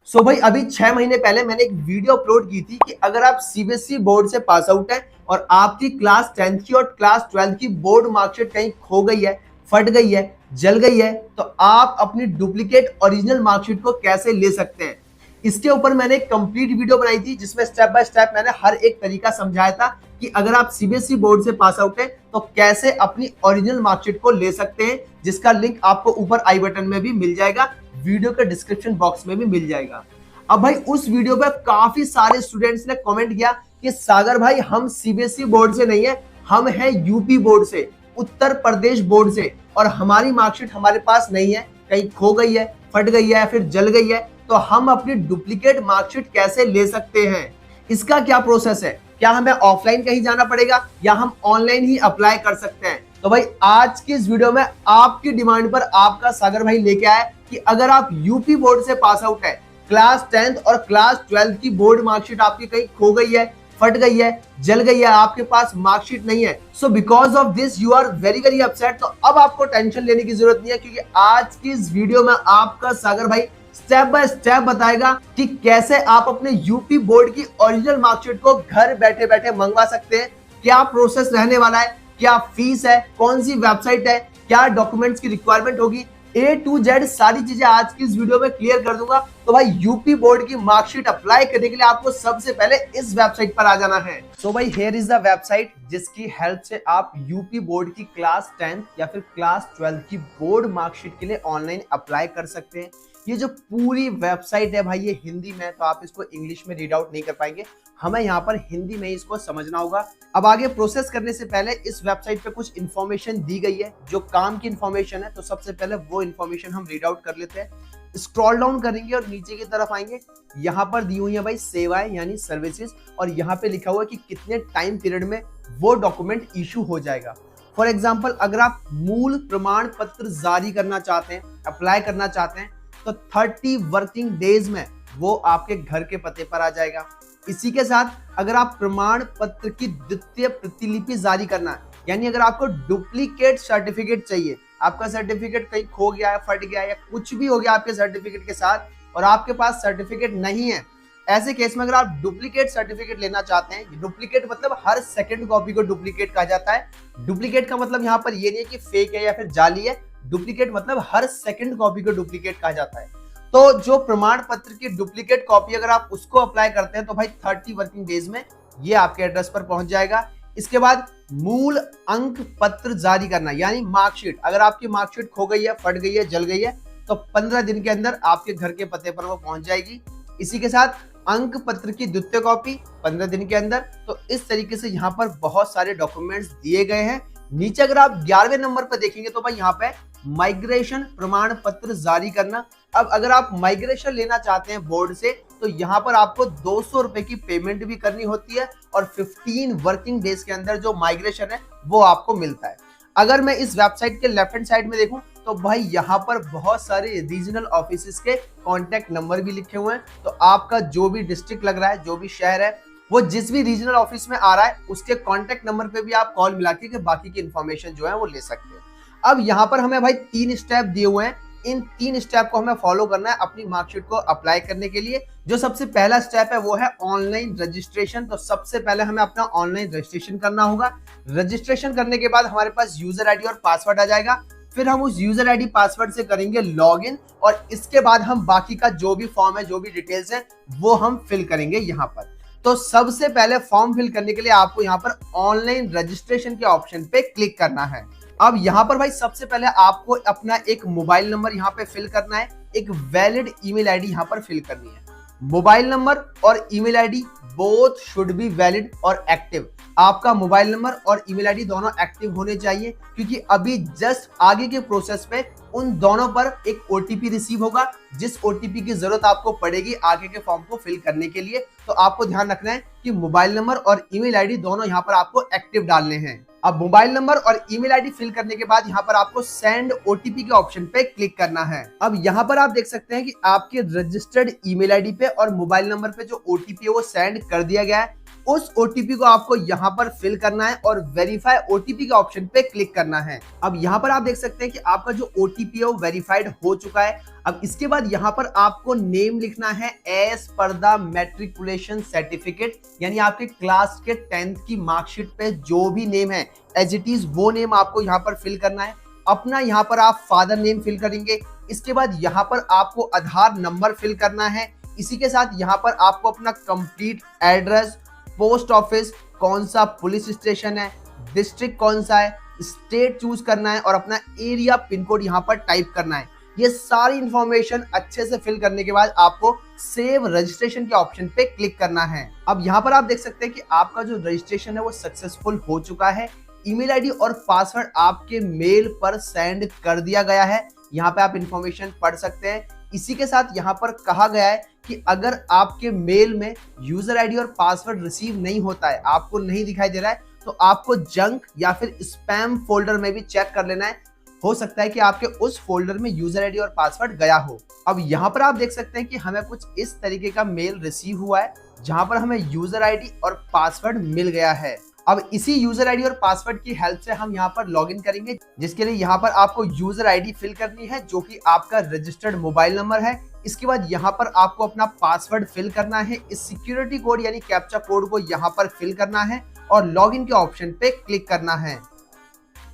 भाई अभी 6 महीने पहले मैंने एक वीडियो अपलोड की थी कि अगर आप सीबीएसई बोर्ड से पास आउट है और आपकी क्लास 10th की और क्लास 12th की बोर्ड मार्कशीट कहीं खो गई है, फट गई है, जल गई है, तो आप अपनी डुप्लीकेट ओरिजिनल मार्कशीट को कैसे ले सकते हैं। इसके ऊपर मैंने एक कंप्लीट वीडियो बनाई थी जिसमें स्टेप बाय स्टेप मैंने हर एक तरीका समझाया था कि अगर आप सीबीएसई बोर्ड से पास आउट है तो कैसे अपनी ओरिजिनल मार्कशीट को ले सकते हैं, जिसका लिंक आपको ऊपर आई बटन में भी मिल जाएगा, वीडियो के डिस्क्रिप्शन बॉक्स में भी मिल जाएगा। अब भाई उस वीडियो पे काफी सारे स्टूडेंट्स ने कमेंट किया कि सागर भाई हम सीबीएसई बोर्ड से नहीं है, हम हैं यूपी बोर्ड से, उत्तर प्रदेश बोर्ड से, और हमारी मार्कशीट हमारे पास नहीं है, कहीं खो गई है, फट गई है या फिर जल गई है, तो हम अपनी डुप्लीकेट मार्कशीट कैसे ले सकते हैं। इसका क्या प्रोसेस है, क्या हमें ऑफलाइन कहीं जाना पड़ेगा या हम ऑनलाइन ही अप्लाई कर सकते हैं। तो भाई आज की इस वीडियो में आपकी डिमांड पर आपका सागर भाई लेके आया कि अगर आप यूपी बोर्ड से पास आउट है, क्लास 10th और क्लास 12th की बोर्ड मार्कशीट आपकी कहीं खो गई है, फट गई है, जल गई है, आपके पास मार्कशीट नहीं है, so because of this you are very very upset. तो अब आपको टेंशन लेने की जरूरत नहीं है, क्योंकि आज की इस वीडियो में आपका सागर भाई स्टेप बाय स्टेप बताएगा कि कैसे आप अपने यूपी बोर्ड की ओरिजिनल मार्कशीट को घर बैठे बैठे मंगवा सकते हैं, क्या प्रोसेस रहने वाला है, क्या फीस है, कौन सी वेबसाइट है, क्या डॉक्यूमेंट्स की रिक्वायरमेंट होगी, A to Z सारी चीजें आज की इस वीडियो में क्लियर कर दूंगा। तो भाई यूपी बोर्ड की मार्कशीट अप्लाई करने के लिए आपको सबसे पहले इस वेबसाइट पर आ जाना है। भाई हियर इज द वेबसाइट जिसकी हेल्प से आप यूपी बोर्ड की क्लास 10th या फिर क्लास 12th की बोर्ड मार्कशीट के लिए ऑनलाइन अप्लाई कर सकते हैं। ये जो पूरी वेबसाइट है भाई ये हिंदी में, तो आप इसको इंग्लिश में रीड आउट नहीं कर पाएंगे, हमें यहाँ पर हिंदी में इसको समझना होगा। अब आगे प्रोसेस करने से पहले इस वेबसाइट पे कुछ इन्फॉर्मेशन दी गई है जो काम की इन्फॉर्मेशन है, तो सबसे पहले वो इन्फॉर्मेशन हम रीड आउट कर लेते हैं। स्क्रॉल डाउन करेंगे और नीचे की तरफ आएंगे, यहाँ पर दी हुई है भाई सेवाएं यानी सर्विसेज, और यहाँ पे लिखा हुआ है कि कितने टाइम पीरियड में वो डॉक्यूमेंट इशू हो जाएगा। फॉर एग्जाम्पल अगर आप मूल प्रमाण पत्र जारी करना चाहते हैं, अप्लाई करना चाहते हैं, तो 30 वर्किंग डेज में वो आपके घर के पते पर आ जाएगा। इसी के साथ अगर आप प्रमाण पत्र की द्वितीय प्रतिलिपि जारी करना है, यानी अगर आपको डुप्लीकेट सर्टिफिकेट चाहिए, आपका सर्टिफिकेट कहीं खो गया है, फट गया है या कुछ भी हो गया आपके सर्टिफिकेट के साथ और आपके पास सर्टिफिकेट नहीं है, ऐसे केस में अगर आप डुप्लीकेट सर्टिफिकेट लेना चाहते हैं, डुप्लीकेट मतलब हर सेकंड कॉपी को डुप्लीकेट कहा जाता है। डुप्लीकेट का मतलब यहाँ पर ये नहीं है कि फेक है या फिर जाली है, डुप्लीकेट मतलब हर सेकंड कॉपी को डुप्लीकेट कहा जाता है। तो जो प्रमाण पत्र की डुप्लीकेट कॉपी अगर आप उसको अप्लाई करते हैं तो भाई 30 वर्किंग डेज में ये आपके एड्रेस पर पहुंच जाएगा। इसके बाद मूल अंक पत्र जारी करना यानी मार्कशीट, अगर आपकी मार्कशीट खो गई है, फट गई है, जल गई है, तो 15 दिन के अंदर आपके घर के पते पर वो पहुंच जाएगी। इसी के साथ अंक पत्र की द्वितीय कॉपी 15 दिन के अंदर। तो इस तरीके से यहाँ पर बहुत सारे डॉक्यूमेंट्स दिए गए हैं। नीचे अगर आप 11वें नंबर पर देखेंगे तो भाई यहाँ पे माइग्रेशन प्रमाण पत्र जारी करना। अब अगर आप माइग्रेशन लेना चाहते हैं बोर्ड से तो यहाँ पर आपको 200 रुपए की पेमेंट भी करनी होती है और 15 वर्किंग डेज के अंदर जो माइग्रेशन है वो आपको मिलता है। अगर मैं इस वेबसाइट के लेफ्ट हैंड साइड में देखूं तो भाई यहाँ पर बहुत सारे रीजनल ऑफिसेस के कॉन्टेक्ट नंबर भी लिखे हुए हैं। तो आपका जो भी डिस्ट्रिक्ट लग रहा है, जो भी शहर है, वो जिस भी रीजनल ऑफिस में आ रहा है उसके कॉन्टेक्ट नंबर पे भी आप कॉल मिला के बाकी की इंफॉर्मेशन जो है वो ले सकते हैं। अब यहाँ पर हमें भाई 3 स्टेप दिए हुए हैं, इन 3 स्टेप को हमें फॉलो करना है अपनी मार्कशीट को अप्लाई करने के लिए। जो सबसे पहला स्टेप है वो है ऑनलाइन रजिस्ट्रेशन। तो सबसे पहले हमें अपना ऑनलाइन रजिस्ट्रेशन करना होगा। रजिस्ट्रेशन करने के बाद हमारे पास यूजर आईडी और पासवर्ड आ जाएगा। फिर हम उस यूजर आईडी पासवर्ड से करेंगे लॉगिन और इसके बाद हम बाकी का जो भी फॉर्म है, जो भी डिटेल्स है, वो हम फिल करेंगे यहाँ पर। तो सबसे पहले फॉर्म फिल करने के लिए आपको यहाँ पर ऑनलाइन रजिस्ट्रेशन के ऑप्शन पे क्लिक करना है। अब यहाँ पर भाई सबसे पहले आपको अपना एक मोबाइल नंबर यहाँ पे फिल करना है, एक वैलिड ईमेल आईडी यहाँ पर फिल करनी है। मोबाइल नंबर और email ID both should be valid और एक्टिव। आपका मोबाइल नंबर और ईमेल आईडी दोनों एक्टिव होने चाहिए, क्योंकि अभी जस्ट आगे के प्रोसेस पे उन दोनों पर एक ओटीपी रिसीव होगा, जिस ओटीपी की जरूरत आपको पड़ेगी आगे के फॉर्म को फिल करने के लिए। तो आपको ध्यान रखना है कि मोबाइल नंबर और ईमेल आईडी दोनों यहाँ पर आपको एक्टिव डालने हैं। अब मोबाइल नंबर और ईमेल आईडी फिल करने के बाद यहाँ पर आपको सेंड ओटीपी के ऑप्शन पे क्लिक करना है। अब यहाँ पर आप देख सकते हैं कि आपके रजिस्टर्ड ईमेल आईडी पे और मोबाइल नंबर पे जो ओटीपी है वो सेंड कर दिया गया है। उस ओटीपी को आपको यहाँ पर फिल करना है और वेरीफाई ओटीपी के ऑप्शन पे क्लिक करना है। अब यहाँ पर आप देख सकते हैं कि आपका जो ओटीपी है वो वेरीफाइड हो चुका है। अब इसके बाद यहाँ पर आपको नेम लिखना है as per the matriculation certificate, यानी आपके क्लास के 10th की मार्कशीट पे जो भी नेम है एज इट इज वो नेम आपको यहाँ पर फिल करना है। अपना यहाँ पर आप फादर नेम फिल करेंगे। इसके बाद यहाँ पर आपको आधार नंबर फिल करना है। इसी के साथ यहाँ पर आपको अपना कंप्लीट एड्रेस, पोस्ट ऑफिस, कौन सा पुलिस स्टेशन है, डिस्ट्रिक्ट कौन सा है, स्टेट चूज करना है और अपना एरिया पिन कोड यहाँ पर टाइप करना है। ये सारी इंफॉर्मेशन अच्छे से फिल करने के बाद आपको सेव रजिस्ट्रेशन के ऑप्शन पे क्लिक करना है। अब यहाँ पर आप देख सकते हैं कि आपका जो रजिस्ट्रेशन है वो सक्सेसफुल हो चुका है। ईमेल आईडी और पासवर्ड आपके मेल पर सेंड कर दिया गया है। यहाँ पे आप इंफॉर्मेशन पढ़ सकते हैं। इसी के साथ यहाँ पर कहा गया है कि अगर आपके मेल में यूजर आईडी और पासवर्ड रिसीव नहीं होता है, आपको नहीं दिखाई दे रहा है, तो आपको जंक या फिर स्पैम फोल्डर में भी चेक कर लेना है। हो सकता है कि आपके उस फोल्डर में यूजर आईडी और पासवर्ड गया हो। अब यहाँ पर आप देख सकते हैं कि हमें कुछ इस तरीके का मेल रिसीव हुआ है जहां पर हमें यूजर आईडी और पासवर्ड मिल गया है। अब इसी यूजर आईडी और पासवर्ड की हेल्प से हम यहाँ पर लॉगिन करेंगे, जिसके लिए यहाँ पर आपको यूजर आईडी फिल करनी है जो कि आपका रजिस्टर्ड मोबाइल नंबर है। इसके बाद यहाँ पर आपको अपना पासवर्ड फिल करना है। इस सिक्योरिटी कोड यानी कैप्चा कोड को यहाँ पर फिल करना है और लॉगिन के ऑप्शन पे क्लिक करना है।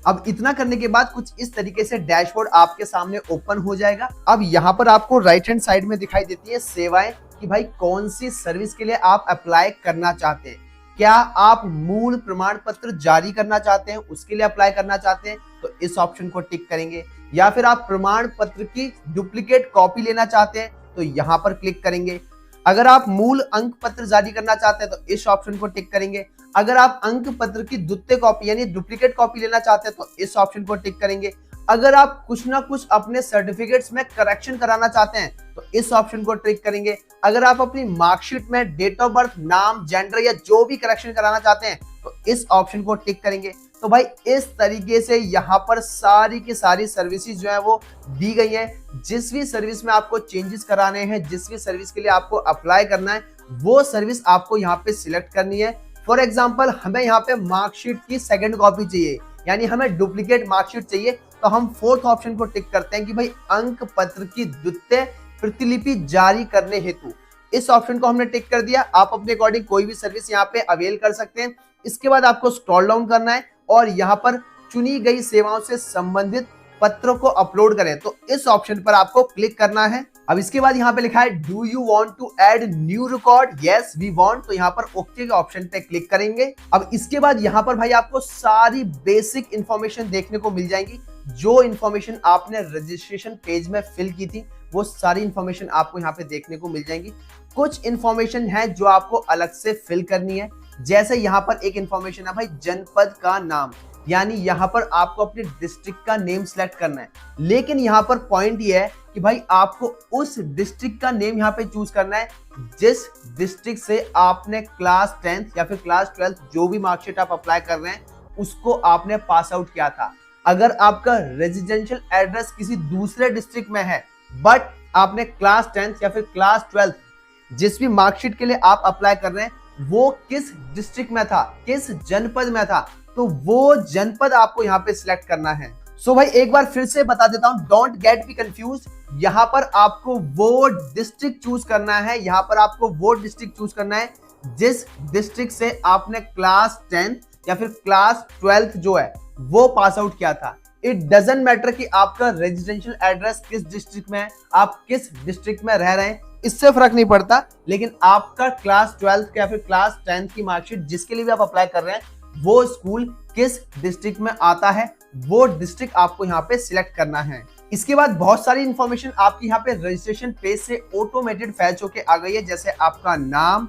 अब इतना करने के बाद कुछ इस तरीके से डैशबोर्ड आपके सामने ओपन हो जाएगा। अब यहाँ पर आपको राइट हैंड साइड में दिखाई देती है सेवाएं, कि भाई कौन सी सर्विस के लिए आप अप्लाई करना चाहते हैं। क्या आप मूल प्रमाण पत्र जारी करना चाहते हैं, उसके लिए अप्लाई करना चाहते हैं, तो इस ऑप्शन को टिक करेंगे। या फिर आप प्रमाण पत्र की डुप्लीकेट कॉपी लेना चाहते हैं तो यहाँ पर क्लिक करेंगे। अगर आप मूल अंक पत्र जारी करना चाहते हैं तो इस ऑप्शन को टिक करेंगे। अगर आप अंक पत्र की द्वितीय कॉपी यानी डुप्लीकेट कॉपी लेना चाहते हैं तो इस ऑप्शन को टिक करेंगे। अगर आप कुछ ना कुछ अपने सर्टिफिकेट्स में करेक्शन कराना चाहते हैं तो इस ऑप्शन को टिक करेंगे। अगर आप अपनी मार्कशीट में डेट ऑफ बर्थ, नाम, जेंडर या जो भी करेक्शन कराना चाहते हैं तो इस ऑप्शन को टिक करेंगे। तो भाई इस तरीके से यहाँ पर सारी की सारी सर्विसेज जो है वो दी गई है। जिस भी सर्विस में आपको चेंजेस कराने हैं, जिस भी सर्विस के लिए आपको अप्लाई करना है, वो सर्विस आपको यहाँ पे सिलेक्ट करनी है। फॉर एग्जाम्पल हमें यहाँ पे मार्कशीट की सेकंड कॉपी चाहिए, यानी हमें डुप्लीकेट मार्कशीट चाहिए, तो हम फोर्थ ऑप्शन को टिक करते हैं कि भाई अंक पत्र की द्वितीय प्रतिलिपि जारी करने हेतु। इस ऑप्शन को हमने टिक कर दिया। आप अपने अकॉर्डिंग कोई भी सर्विस यहाँ पे अवेल कर सकते हैं। इसके बाद आपको स्क्रॉल डाउन करना है और यहाँ पर चुनी गई सेवाओं से संबंधित पत्रों को अपलोड करें, तो इस ऑप्शन पर आपको क्लिक करना है। अब इसके बाद यहाँ पे लिखा है do you want to add new record, yes we want, तो यहाँ पर ओके के ऑप्शन पे क्लिक करेंगे। अब इसके बाद यहाँ पर भाई आपको सारी बेसिक इंफॉर्मेशन देखने को मिल जाएंगी। जो इंफॉर्मेशन आपने रजिस्ट्रेशन पेज में फिल की थी वो सारी इंफॉर्मेशन आपको यहाँ पे देखने को मिल जाएंगी। कुछ इंफॉर्मेशन है जो आपको अलग से फिल करनी है, जैसे यहाँ पर एक इंफॉर्मेशन है भाई जनपद का नाम, यानी यहाँ पर आपको अपने डिस्ट्रिक्ट का नेम सिलेक्ट करना है। लेकिन यहाँ पर पॉइंट ये है कि भाई आपको उस डिस्ट्रिक्ट का नेम यहाँ पे चूज करना है जिस डिस्ट्रिक्ट से आपने क्लास 10th या फिर क्लास 12th जो भी मार्कशीट आप अप्लाई कर रहे हैं उसको आपने पास आउट किया था। अगर आपका रेजिडेंशियल एड्रेस किसी दूसरे डिस्ट्रिक्ट में है बट आपने क्लास 10th या फिर क्लास 12th जिस भी मार्कशीट के लिए आप अप्लाई कर रहे हैं वो किस डिस्ट्रिक्ट में था, किस जनपद में था, तो वो जनपद आपको यहाँ पे सिलेक्ट करना है। सो भाई एक बार फिर से बता देता हूं, डोंट गेट बी कंफ्यूज। यहाँ पर आपको वो डिस्ट्रिक्ट चूज करना है, यहाँ पर आपको वो डिस्ट्रिक्ट चूज करना है जिस डिस्ट्रिक्ट से आपने क्लास 10th या फिर क्लास 12th जो है वो पास आउट किया था। इट डजंट मैटर कि आपका रेजिडेंशियल एड्रेस किस डिस्ट्रिक्ट में है, आप किस डिस्ट्रिक्ट में रह रहे हैं, इससे फर्क नहीं पड़ता। लेकिन आपका क्लास 12th या फिर क्लास 10th की मार्कशीट जिसके लिए भी आप अप्लाई कर रहे हैं वो स्कूल किस डिस्ट्रिक्ट में आता है, वो डिस्ट्रिक्ट आपको यहाँ पे सिलेक्ट करना है। इसके बाद बहुत सारी इंफॉर्मेशन आपकी यहाँ पे रजिस्ट्रेशन पेज से ऑटोमेटेड फैच होके आ गई है, जैसे आपका नाम,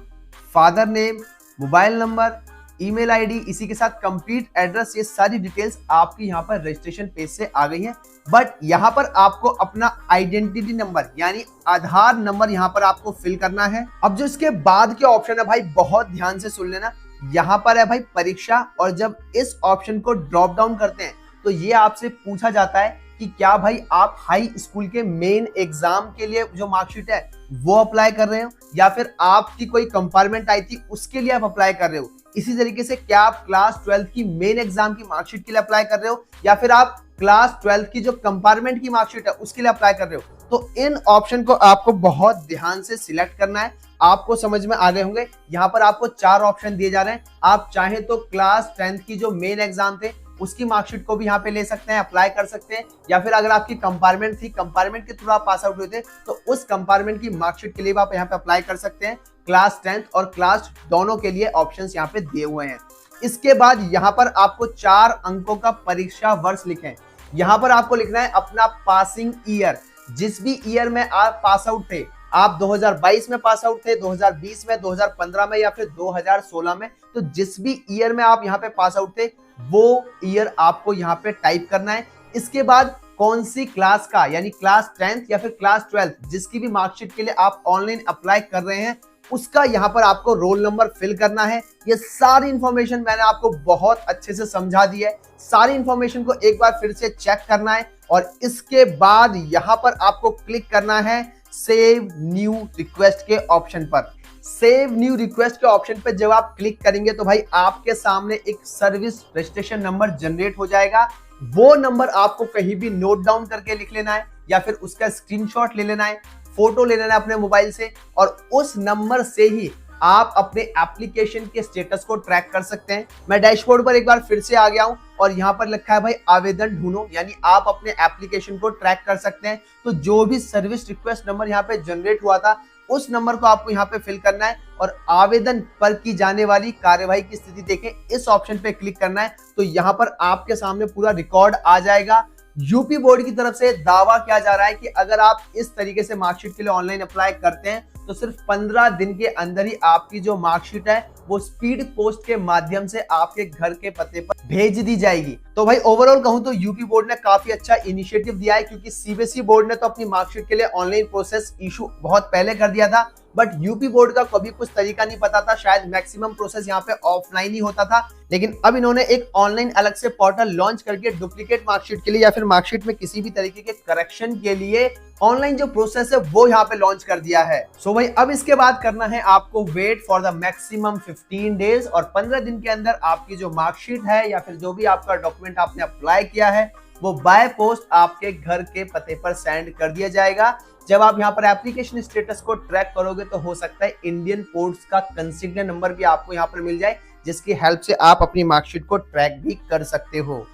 father name, mobile number, email ID, इसी के साथ कंप्लीट एड्रेस, ये सारी डिटेल्स आपकी यहाँ पर रजिस्ट्रेशन पेज से आ गई है। बट यहाँ पर आपको अपना आइडेंटिटी नंबर यानी आधार नंबर यहाँ पर आपको फिल करना है। अब जो इसके बाद के ऑप्शन है भाई बहुत ध्यान से सुन लेना। यहाँ पर है भाई परीक्षा, और जब इस ऑप्शन को ड्रॉप डाउन करते हैं तो ये आपसे पूछा जाता है कि क्या भाई आप हाई स्कूल के मेन एग्जाम के लिए जो मार्कशीट है वो अप्लाई कर रहे हो, या फिर आपकी कोई कंपार्टमेंट आई थी उसके लिए आप अप्लाई कर रहे हो। इसी तरीके से क्या आप क्लास 12 की मेन एग्जाम की मार्कशीट के लिए अप्लाई कर रहे हो, या फिर आप क्लास 12 की जो कंपार्टमेंट की मार्कशीट है उसके लिए अप्लाई कर रहे हो। तो इन ऑप्शन को आपको बहुत ध्यान से सिलेक्ट करना है। आपको समझ में आ गए होंगे, यहाँ पर आपको 4 ऑप्शन दिए जा रहे हैं। आप चाहे तो क्लास 10 की जो मेन एग्जाम थे उसकी मार्कशीट को भी यहाँ पे ले सकते हैं, अप्लाई कर सकते हैं, या फिर अगर आपकी कंपार्टमेंट थी, कंपार्टमेंट के थ्रू आप पास आउट हुए थे, तो उस कंपार्टमेंट की मार्कशीट के लिए भी आप यहाँ पे अप्लाई कर सकते हैं। क्लास 10 और क्लास दोनों के लिए ऑप्शंस यहाँ पे दिए हुए हैं। इसके बाद यहाँ पर आपको 4 अंकों का परीक्षा वर्ष लिखें। यहाँ पर आपको लिखना है अपना पासिंग ईयर, जिस भी ईयर में आप पास आउट थे। आप 2022 में पास आउट थे, 2020 में, 2015 में, या फिर 2016 में, तो जिस भी ईयर में आप यहाँ पे पास आउट थे वो ईयर आपको यहाँ पे टाइप करना है। इसके बाद कौन सी क्लास का, यानी क्लास 10th या फिर क्लास 12th जिसकी भी मार्कशीट के लिए आप ऑनलाइन अप्लाई कर रहे हैं, उसका यहाँ पर आपको रोल नंबर फिल करना है। ये सारी इंफॉर्मेशन मैंने आपको बहुत अच्छे से समझा दी है। सारी इंफॉर्मेशन को एक बार फिर से चेक करना है और इसके बाद यहाँ पर आपको क्लिक करना है सेव न्यू रिक्वेस्ट के ऑप्शन पर। सेव न्यू रिक्वेस्ट के ऑप्शन पे जब आप क्लिक करेंगे तो भाई आपके सामने एक सर्विस रजिस्ट्रेशन नंबर जनरेट हो जाएगा। वो नंबर आपको कहीं भी नोट डाउन करके लिख लेना है, या फिर उसका स्क्रीनशॉट ले लेना है, फोटो ले लेना है अपने मोबाइल से, और उस नंबर से ही आप अपने एप्लीकेशन के स्टेटस को ट्रैक कर सकते हैं। मैं डैशबोर्ड पर एक बार फिर से आ गया हूं और यहाँ पर लिखा है भाई आवेदन ढूंढो, यानी आप अपने एप्लीकेशन को ट्रैक कर सकते हैं। तो जो भी सर्विस रिक्वेस्ट नंबर यहाँ पे जनरेट हुआ था उस नंबर को आपको यहाँ पे फिल करना है और आवेदन पर की जाने वाली कार्यवाही की स्थिति देखें, इस ऑप्शन पे क्लिक करना है। तो यहाँ पर आपके सामने पूरा रिकॉर्ड आ जाएगा। यूपी बोर्ड की तरफ से दावा किया जा रहा है कि अगर आप इस तरीके से मार्कशीट के लिए ऑनलाइन अप्लाई करते हैं तो सिर्फ 15 दिन के अंदर ही आपकी जो मार्कशीट है वो स्पीड पोस्ट के माध्यम से आपके घर के पते पर भेज दी जाएगी। तो भाई ओवरऑल कहूं तो यूपी बोर्ड ने काफी अच्छा इनिशिएटिव दिया है, क्योंकि सीबीएसई बोर्ड ने तो अपनी मार्कशीट के लिए ऑनलाइन प्रोसेस इशू बहुत पहले कर दिया था, बट यूपी बोर्ड का कभी कुछ तरीका नहीं पता था। शायद मैक्सिमम प्रोसेस यहाँ पे ऑफलाइन ही होता था, लेकिन अब इन्होंने एक ऑनलाइन अलग से पोर्टल लॉन्च करके डुप्लीकेट मार्कशीट के लिए या फिर मार्कशीट में किसी भी तरीके के करेक्शन के लिए ऑनलाइन जो प्रोसेस है वो यहाँ पे लॉन्च कर दिया है। सो भाई अब इसके बाद करना है आपको wait for the maximum 15 days, और 15 दिन के अंदर आपकी जो मार्कशीट है या फिर जो भी आपका डॉक्यूमेंट आपने अप्लाई किया है वो बाय पोस्ट आपके घर के पते पर सेंड कर दिया जाएगा। जब आप यहाँ पर एप्लीकेशन स्टेटस को ट्रैक करोगे तो हो सकता है इंडियन पोस्ट का कंसिग्नर नंबर भी आपको यहाँ पर मिल जाए, जिसकी हेल्प से आप अपनी मार्कशीट को ट्रैक भी कर सकते हो।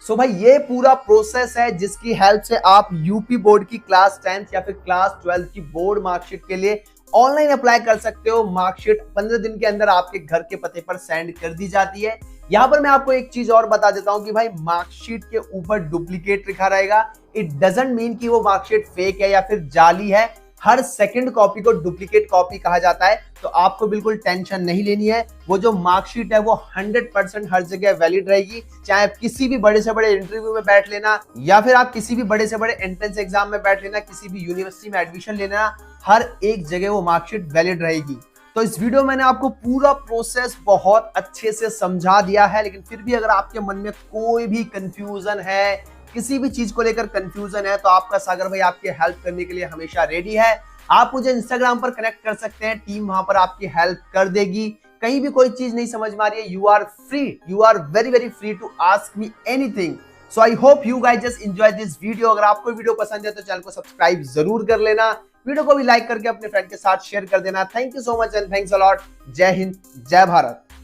सो भाई ये पूरा प्रोसेस है जिसकी हेल्प से आप यूपी बोर्ड की क्लास 10th या फिर क्लास 12 की बोर्ड मार्कशीट के लिए ऑनलाइन अप्लाई कर सकते हो। मार्कशीट 15 दिन के अंदर आपके घर के पते पर सेंड कर दी जाती है। यहाँ पर मैं आपको एक चीज और बता देता हूँ कि भाई मार्कशीट के ऊपर डुप्लीकेट लिखा रहेगा, इट डजंट मीन कि वो मार्कशीट फेक है या फिर जाली है। हर सेकंड कॉपी को डुप्लीकेट कॉपी कहा जाता है, तो आपको बिल्कुल टेंशन नहीं लेनी है। वो जो मार्कशीट है वो 100% हर जगह वैलिड रहेगी, चाहे आप किसी भी बड़े से बड़े इंटरव्यू में बैठ लेना या फिर आप किसी भी बड़े से बड़े एंट्रेंस एग्जाम में बैठ लेना, किसी भी यूनिवर्सिटी में एडमिशन लेना, हर एक जगह वो मार्कशीट वैलिड रहेगी। तो इस वीडियो में मैंने आपको पूरा प्रोसेस बहुत अच्छे से समझा दिया है, लेकिन फिर भी अगर आपके मन में कोई भी कंफ्यूजन है, किसी भी चीज को लेकर कंफ्यूजन है, तो आपका सागर भाई आपके हेल्प करने के लिए हमेशा रेडी है। आप मुझे इंस्टाग्राम पर कनेक्ट कर सकते हैं, टीम वहां पर आपकी हेल्प कर देगी। कहीं भी कोई चीज नहीं समझ में आ रही है, you are free, you are very very free to ask me anything. So I hope you guys just enjoy this video. अगर आपको वीडियो पसंद है तो चैनल को सब्सक्राइब जरूर कर लेना, वीडियो को भी लाइक करके अपने फ्रेंड के साथ शेयर कर देना। Thank you so much and thanks a lot. जय हिंद, जय भारत।